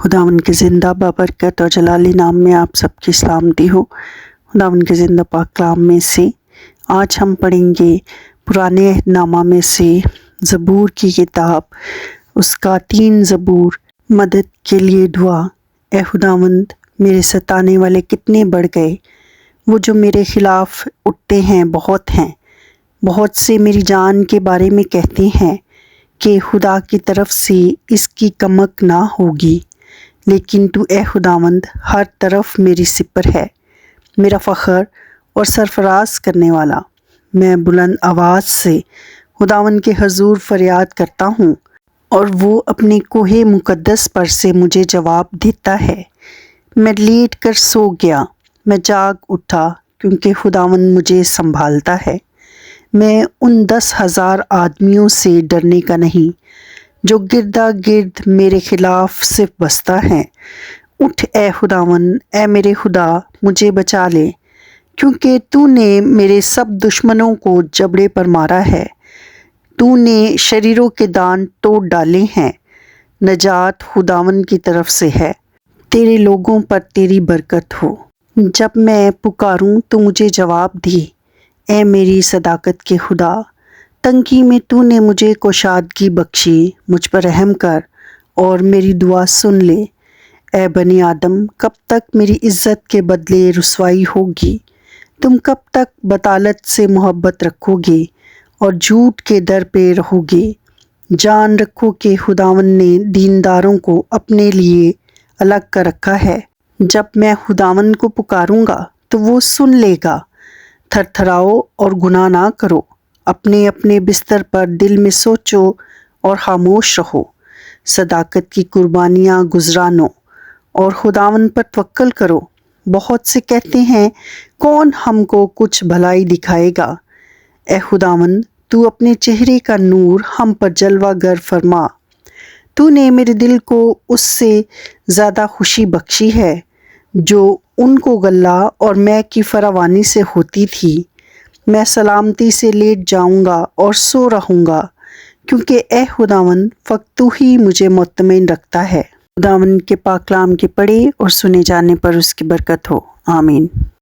خداوند کے زندہ بابرکت اور جلالی نام میں آپ سب کی سلامتی ہو۔ خداوند کے زندہ پاک کلام میں سے آج ہم پڑھیں گے پرانے عہد نامہ میں سے زبور کی کتاب، اس کا 3 زبور۔ مدد کے لیے دعا۔ اے خداوند، میرے ستانے والے کتنے بڑھ گئے، وہ جو میرے خلاف اٹھتے ہیں بہت ہیں۔ بہت سے میری جان کے بارے میں کہتے ہیں کہ خدا کی طرف سے اس کی کمک نہ ہوگی، لیکن تو اے خداوند ہر طرف میری سپر ہے، میرا فخر اور سرفراز کرنے والا۔ میں بلند آواز سے خداوند کے حضور فریاد کرتا ہوں، اور وہ اپنے کوہ مقدس پر سے مجھے جواب دیتا ہے۔ میں لیٹ کر سو گیا، میں جاگ اٹھا، کیونکہ خداوند مجھے سنبھالتا ہے۔ میں ان 10,000 آدمیوں سے ڈرنے کا نہیں جو گردا گرد میرے خلاف صف بستہ ہیں۔ اٹھ اے خداوند، اے میرے خدا، مجھے بچا لے، کیونکہ تو نے میرے سب دشمنوں کو جبڑے پر مارا ہے۔ تو نے شریروں کے دان توڑ ڈالے ہیں۔ نجات خداوند کی طرف سے ہے، تیرے لوگوں پر تیری برکت ہو۔ جب میں پکاروں تو مجھے جواب دی، اے میری صداقت کے خدا۔ تنگی میں تو نے مجھے کشادگی بخشی، مجھ پر رحم کر اور میری دعا سن لے۔ اے بنی آدم، کب تک میری عزت کے بدلے رسوائی ہوگی؟ تم کب تک بطالت سے محبت رکھو گے اور جھوٹ کے در پہ رہو گے؟ جان رکھو کہ خداوند نے دینداروں کو اپنے لیے الگ کر رکھا ہے۔ جب میں خداوند کو پکاروں گا تو وہ سن لے گا۔ تھر تھراؤ اور گناہ نہ کرو، اپنے اپنے بستر پر دل میں سوچو اور خاموش رہو۔ صداقت کی قربانیاں گزرانو اور خداوند پر توکل کرو۔ بہت سے کہتے ہیں، کون ہم کو کچھ بھلائی دکھائے گا؟ اے خداوند، تو اپنے چہرے کا نور ہم پر جلوہ گر فرما۔ تو نے میرے دل کو اس سے زیادہ خوشی بخشی ہے جو ان کو غلہ اور مے کی فراوانی سے ہوتی تھی۔ میں سلامتی سے لیٹ جاؤں گا اور سو رہوں گا، کیونکہ اے خداوند فقط تو ہی مجھے مطمئن رکھتا ہے۔ خداوند کے پاک کلام کے پڑھے اور سنے جانے پر اس کی برکت ہو۔ آمین۔